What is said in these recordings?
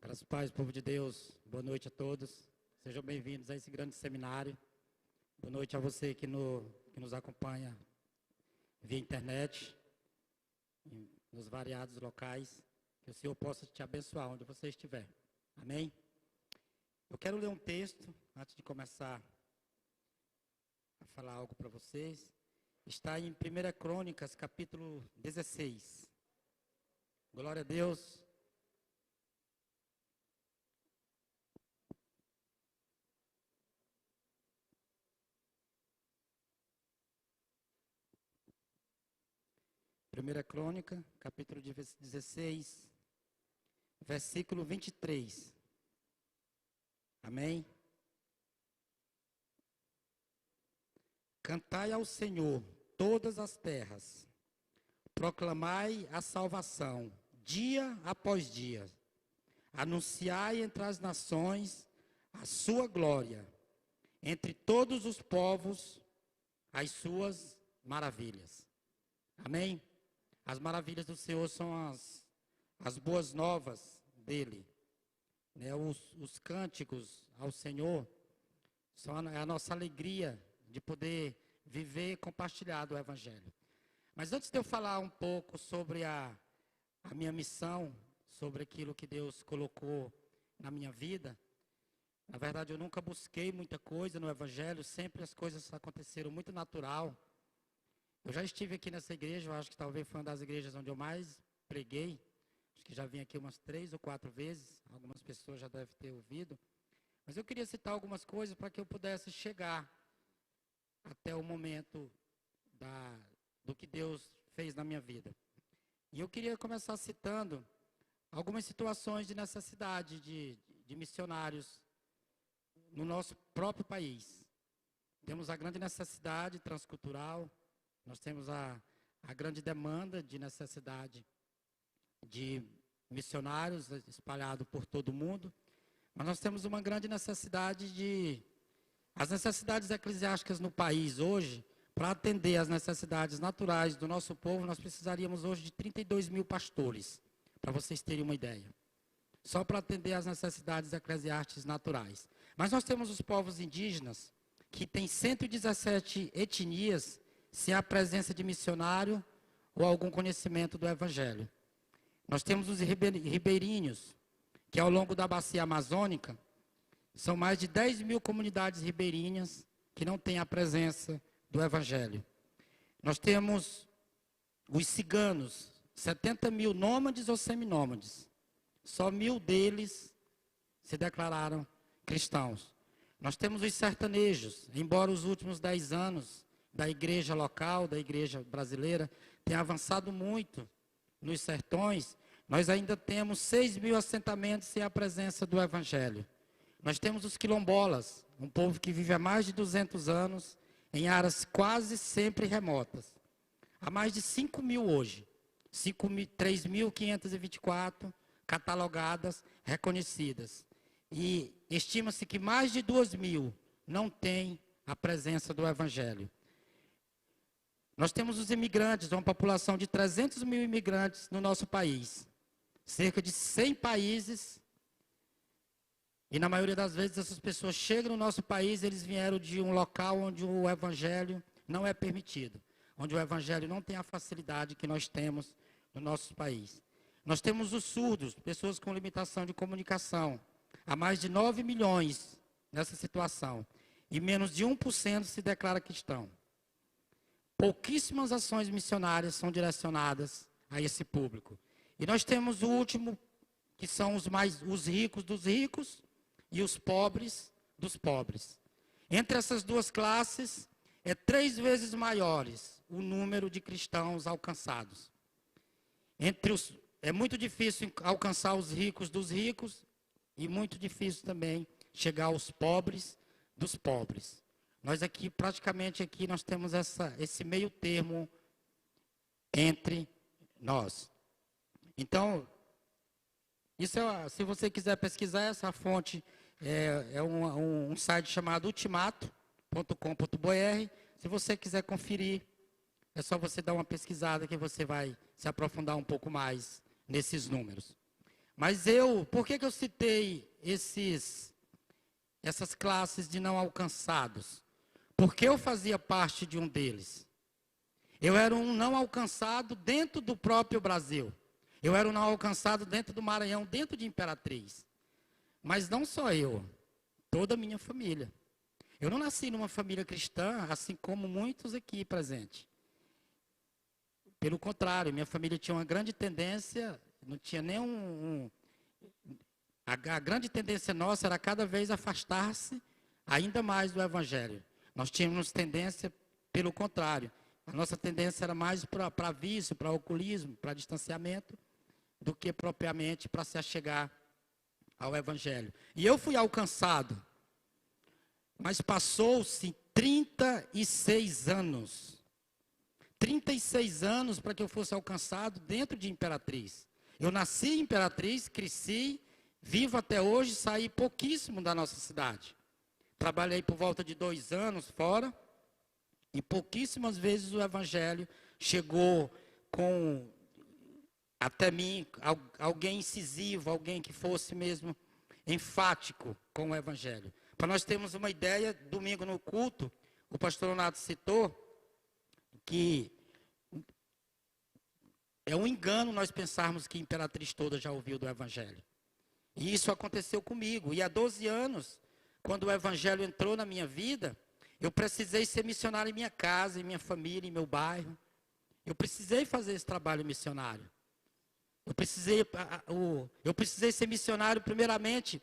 Graças a paz, povo de Deus, boa noite a todos. Sejam bem-vindos a esse grande seminário. Boa noite a você que nos acompanha via internet, nos variados locais. Que o Senhor possa te abençoar onde você estiver. Amém? Eu quero ler um texto, antes de começar a falar algo para vocês. Está em 1 Crônicas, capítulo 16. Glória a Deus. Primeira Crônica, capítulo 16, versículo 23. Amém? Cantai ao Senhor todas as terras, proclamai a salvação, dia após dia. Anunciai entre as nações a sua glória, entre todos os povos as suas maravilhas. Amém? As maravilhas do Senhor são as boas novas dele. Né? Os cânticos ao Senhor são a nossa alegria de poder viver compartilhado o Evangelho. Mas antes de eu falar um pouco sobre a minha missão, sobre aquilo que Deus colocou na minha vida, na verdade eu nunca busquei muita coisa no Evangelho, sempre as coisas aconteceram muito natural. Eu já estive aqui nessa igreja, eu acho que talvez foi uma das igrejas onde eu mais preguei. Acho que já vim aqui umas 3 ou 4 vezes, algumas pessoas já devem ter ouvido. Mas eu queria citar algumas coisas para que eu pudesse chegar até o momento do que Deus fez na minha vida. E eu queria começar citando algumas situações de necessidade de missionários no nosso próprio país. Temos a grande necessidade transcultural, nós temos a grande demanda de necessidade de missionários espalhados por todo o mundo, mas nós temos uma grande necessidade as necessidades eclesiásticas no país hoje, para atender às necessidades naturais do nosso povo, nós precisaríamos hoje de 32 mil pastores, para vocês terem uma ideia. Só para atender às necessidades eclesiásticas naturais. Mas nós temos os povos indígenas, que têm 117 etnias, sem a presença de missionário ou algum conhecimento do Evangelho. Nós temos os ribeirinhos, que ao longo da bacia amazônica, são mais de 10 mil comunidades ribeirinhas que não têm a presença do Evangelho. Nós temos os ciganos, 70 mil nômades ou seminômades. Só 1.000 deles se declararam cristãos. Nós temos os sertanejos, embora os últimos 10 anos da igreja local, da igreja brasileira, tenha avançado muito nos sertões, nós ainda temos 6 mil assentamentos sem a presença do Evangelho. Nós temos os quilombolas, um povo que vive há mais de 200 anos, em áreas quase sempre remotas. Há mais de 5 mil hoje, 3.524 catalogadas, reconhecidas. E estima-se que mais de 2.000 não têm a presença do Evangelho. Nós temos os imigrantes, uma população de 300 mil imigrantes no nosso país. Cerca de 100 países. E na maioria das vezes essas pessoas chegam no nosso país, eles vieram de um local onde o Evangelho não é permitido. Onde o Evangelho não tem a facilidade que nós temos no nosso país. Nós temos os surdos, pessoas com limitação de comunicação. Há mais de 9 milhões nessa situação. E menos de 1% se declara cristão. Pouquíssimas ações missionárias são direcionadas a esse público. E nós temos o último, que são os ricos dos ricos e os pobres dos pobres. Entre essas duas classes, é 3 vezes maiores o número de cristãos alcançados. É muito difícil alcançar os ricos dos ricos e muito difícil também chegar aos pobres dos pobres. Nós aqui, praticamente aqui, nós temos esse meio termo entre nós. Então, se você quiser pesquisar, essa fonte é um site chamado ultimato.com.br. Se você quiser conferir, é só você dar uma pesquisada que você vai se aprofundar um pouco mais nesses números. Mas por que eu citei essas classes de não alcançados? Porque eu fazia parte de um deles. Eu era um não alcançado dentro do próprio Brasil. Eu era um não alcançado dentro do Maranhão, dentro de Imperatriz. Mas não só eu, toda a minha família. Eu não nasci numa família cristã, assim como muitos aqui presentes. Pelo contrário, minha família tinha uma grande tendência, não tinha nenhum... A grande tendência nossa era cada vez afastar-se ainda mais do Evangelho. Nós tínhamos tendência, pelo contrário, a nossa tendência era mais para vício, para oculismo, para distanciamento, do que propriamente para se achegar ao Evangelho. E eu fui alcançado, mas passou-se 36 anos. 36 anos para que eu fosse alcançado dentro de Imperatriz. Eu nasci em Imperatriz, cresci, vivo até hoje, saí pouquíssimo da nossa cidade. Trabalhei por volta de 2 anos fora, e pouquíssimas vezes o Evangelho chegou até mim, alguém incisivo, alguém que fosse mesmo enfático com o Evangelho. Para nós termos uma ideia, domingo no culto, o pastor Leonardo citou que é um engano nós pensarmos que a Imperatriz toda já ouviu do Evangelho. E isso aconteceu comigo. E há 12 anos, quando o Evangelho entrou na minha vida, eu precisei ser missionário em minha casa, em minha família, em meu bairro. Eu precisei fazer esse trabalho missionário. Eu precisei ser missionário, primeiramente,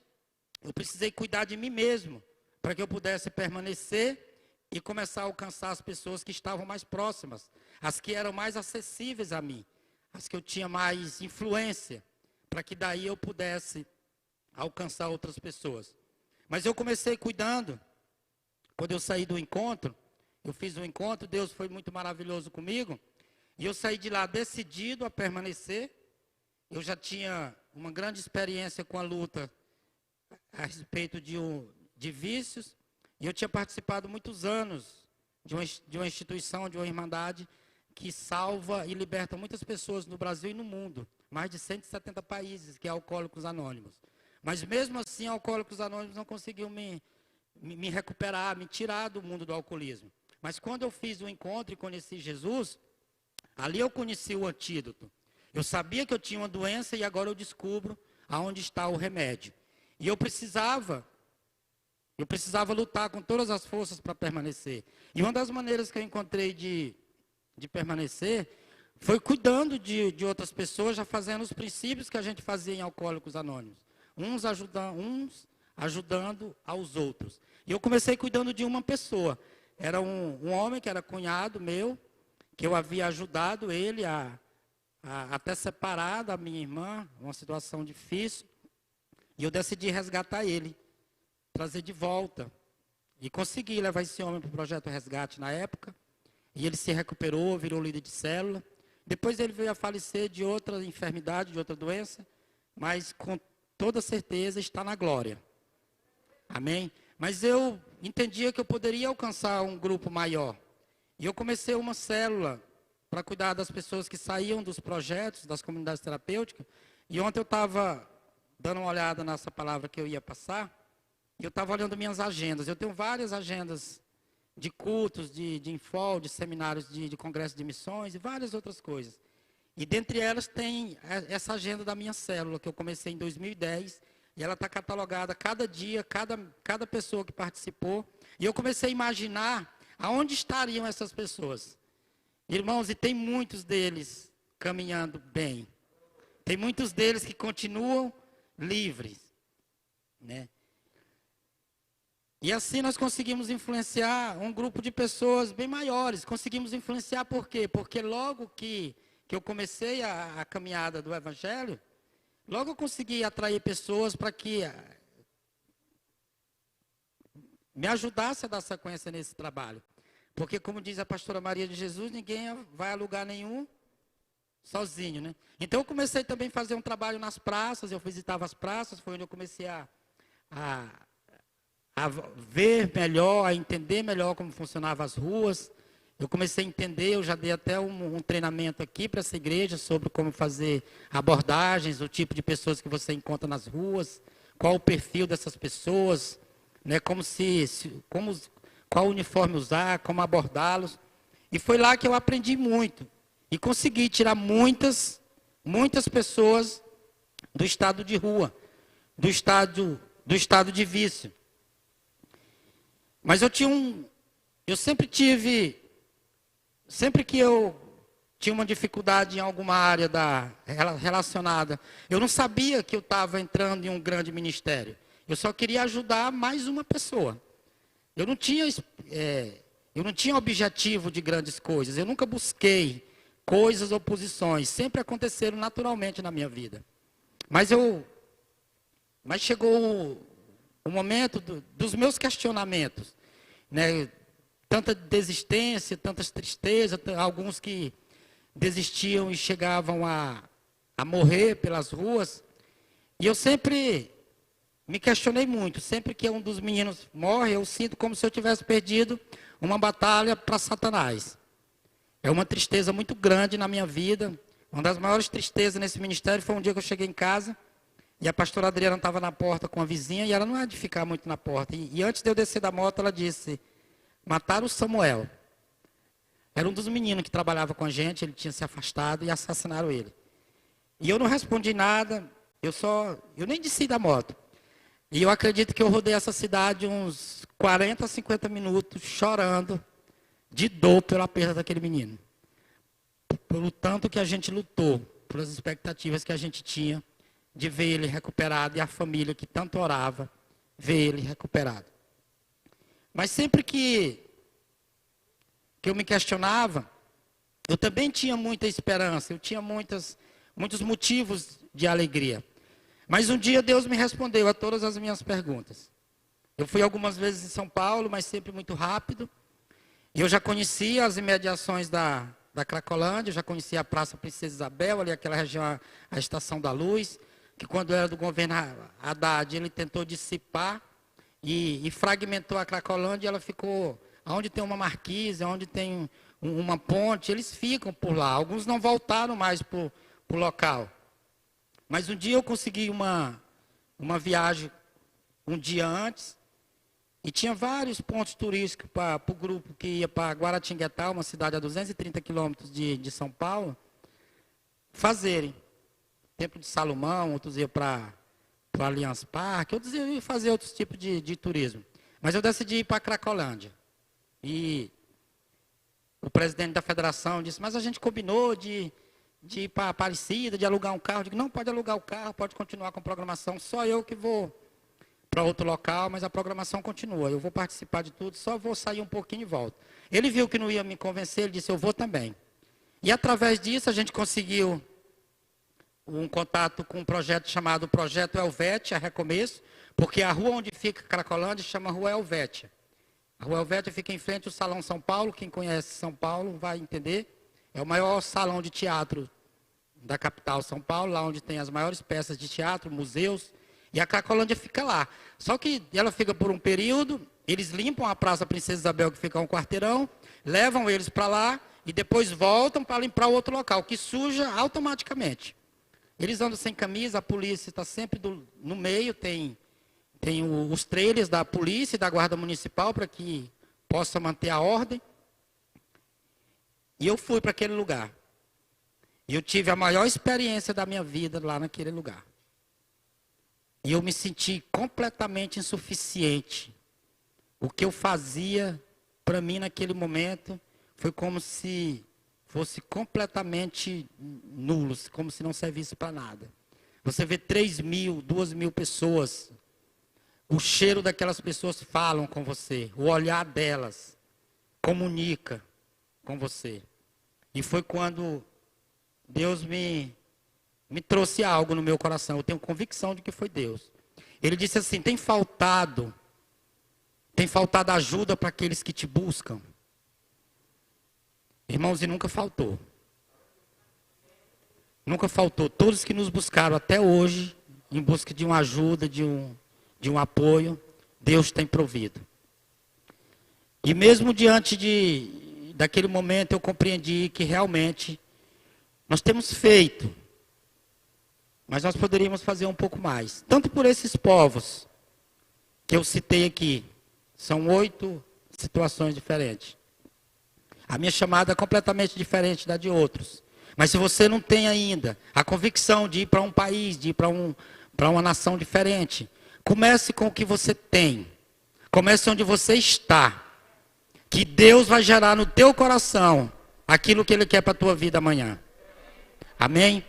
eu precisei cuidar de mim mesmo, para que eu pudesse permanecer e começar a alcançar as pessoas que estavam mais próximas, as que eram mais acessíveis a mim, as que eu tinha mais influência, para que daí eu pudesse alcançar outras pessoas. Mas eu comecei cuidando. Quando eu saí do encontro, eu fiz um encontro, Deus foi muito maravilhoso comigo, e eu saí de lá decidido a permanecer. Eu já tinha uma grande experiência com a luta a respeito de vícios, e eu tinha participado muitos anos de uma instituição, de uma irmandade, que salva e liberta muitas pessoas no Brasil e no mundo, mais de 170 países, que é Alcoólicos Anônimos. Mas mesmo assim, Alcoólicos Anônimos não conseguiu me recuperar, me tirar do mundo do alcoolismo. Mas quando eu fiz o encontro e conheci Jesus, ali eu conheci o antídoto. Eu sabia que eu tinha uma doença e agora eu descubro aonde está o remédio. E eu precisava lutar com todas as forças para permanecer. E uma das maneiras que eu encontrei de permanecer foi cuidando de outras pessoas, já fazendo os princípios que a gente fazia em Alcoólicos Anônimos. Uns ajudando aos outros. E eu comecei cuidando de uma pessoa. Era um homem que era cunhado meu, que eu havia ajudado ele a até separar da minha irmã, uma situação difícil. E eu decidi resgatar ele, trazer de volta. E consegui levar esse homem para o projeto Resgate na época. E ele se recuperou, virou líder de célula. Depois ele veio a falecer de outra enfermidade, de outra doença. Mas com toda certeza está na glória. Amém? Mas eu entendia que eu poderia alcançar um grupo maior. E eu comecei uma célula para cuidar das pessoas que saíam dos projetos, das comunidades terapêuticas. E ontem eu estava dando uma olhada nessa palavra que eu ia passar, e eu estava olhando minhas agendas. Eu tenho várias agendas de cultos, de infol, de seminários, de congresso de missões e várias outras coisas. E dentre elas tem essa agenda da minha célula, que eu comecei em 2010, e ela está catalogada cada dia, cada pessoa que participou. E eu comecei a imaginar aonde estariam essas pessoas. Irmãos, e tem muitos deles caminhando bem. Tem muitos deles que continuam livres, né? E assim nós conseguimos influenciar um grupo de pessoas bem maiores. Conseguimos influenciar por quê? Porque logo que eu comecei a caminhada do Evangelho, logo eu consegui atrair pessoas para que me ajudasse a dar sequência nesse trabalho. Porque, como diz a pastora Maria de Jesus, ninguém vai a lugar nenhum sozinho, né? Então eu comecei também a fazer um trabalho nas praças, eu visitava as praças, foi onde eu comecei a ver melhor, a entender melhor como funcionavam as ruas. eu comecei a entender, eu já dei até um treinamento aqui para essa igreja sobre como fazer abordagens, o tipo de pessoas que você encontra nas ruas, qual o perfil dessas pessoas, né, qual uniforme usar, como abordá-los. E foi lá que eu aprendi muito. E consegui tirar muitas pessoas do estado de rua, do estado de vício. Mas sempre que eu tinha uma dificuldade em alguma área relacionada, eu não sabia que eu estava entrando em um grande ministério. Eu só queria ajudar mais uma pessoa. Eu não tinha objetivo de grandes coisas. Eu nunca busquei coisas ou posições. Sempre aconteceram naturalmente na minha vida. Mas chegou o momento dos meus questionamentos, né? Tanta desistência, tantas tristezas, alguns que desistiam e chegavam a morrer pelas ruas. E eu sempre me questionei muito. Sempre que um dos meninos morre, eu sinto como se eu tivesse perdido uma batalha para Satanás. É uma tristeza muito grande na minha vida. Uma das maiores tristezas nesse ministério foi um dia que eu cheguei em casa e a pastora Adriana estava na porta com a vizinha e ela não é de ficar muito na porta. E antes de eu descer da moto, ela disse: mataram o Samuel. Era um dos meninos que trabalhava com a gente, ele tinha se afastado e assassinaram ele. E eu não respondi nada, eu nem desci da moto. E eu acredito que eu rodei essa cidade uns 40, 50 minutos chorando de dor pela perda daquele menino. Pelo tanto que a gente lutou, pelas expectativas que a gente tinha de ver ele recuperado e a família que tanto orava, ver ele recuperado. Mas sempre que eu me questionava, eu também tinha muita esperança, eu tinha muitos motivos de alegria. Mas um dia Deus me respondeu a todas as minhas perguntas. Eu fui algumas vezes em São Paulo, mas sempre muito rápido. E eu já conhecia as imediações da Cracolândia, já conhecia a Praça Princesa Isabel, ali aquela região, a Estação da Luz, que quando era do governo Haddad, ele tentou dissipar e fragmentou a Cracolândia, e ela ficou, onde tem uma marquise, onde tem uma ponte, eles ficam por lá. Alguns não voltaram mais para o local. Mas um dia eu consegui uma viagem um dia antes, e tinha vários pontos turísticos para o grupo que ia para Guaratinguetá, uma cidade a 230 quilômetros de São Paulo, fazerem. Templo de Salomão, outros iam para o Allianz Parque, outros iam fazer outros tipos de turismo. Mas eu decidi ir para a Cracolândia. E o presidente da federação disse: mas a gente combinou de ir para Aparecida, de alugar um carro. Eu digo: não, pode alugar o carro, pode continuar com a programação, só eu que vou para outro local, mas a programação continua. Eu vou participar de tudo, só vou sair um pouquinho e volto. Ele viu que não ia me convencer, ele disse: eu vou também. E através disso a gente conseguiu um contato com um projeto chamado Projeto Helvétia, Recomeço, porque a rua onde fica Cracolândia chama Rua Helvétia. A Rua Helvétia fica em frente ao Salão São Paulo, quem conhece São Paulo vai entender. É o maior salão de teatro da capital São Paulo, lá onde tem as maiores peças de teatro, museus, e a Cracolândia fica lá. Só que ela fica por um período, eles limpam a Praça Princesa Isabel, que fica a um quarteirão, levam eles para lá e depois voltam para limpar outro local, que suja automaticamente. Eles andam sem camisa, a polícia está sempre no meio, tem os trailers da polícia e da guarda municipal para que possa manter a ordem. E eu fui para aquele lugar. E eu tive a maior experiência da minha vida lá naquele lugar. E eu me senti completamente insuficiente. O que eu fazia para mim naquele momento foi como se fosse completamente nulo, como se não servisse para nada. Você vê 3.000, 2.000 pessoas, o cheiro daquelas pessoas falam com você, o olhar delas comunica com você. E foi quando Deus me trouxe algo no meu coração. Eu tenho convicção de que foi Deus. Ele disse assim: tem faltado ajuda para aqueles que te buscam. Irmãos, e nunca faltou. Nunca faltou. Todos que nos buscaram até hoje, em busca de uma ajuda, de um apoio, Deus tem provido. E mesmo diante de daquele momento, eu compreendi que realmente nós temos feito, mas nós poderíamos fazer um pouco mais. Tanto por esses povos que eu citei aqui. São 8 situações diferentes. A minha chamada é completamente diferente da de outros. Mas se você não tem ainda a convicção de ir para um país, de ir para uma nação diferente, comece com o que você tem. Comece onde você está. Que Deus vai gerar no teu coração aquilo que Ele quer para a tua vida amanhã. Amém?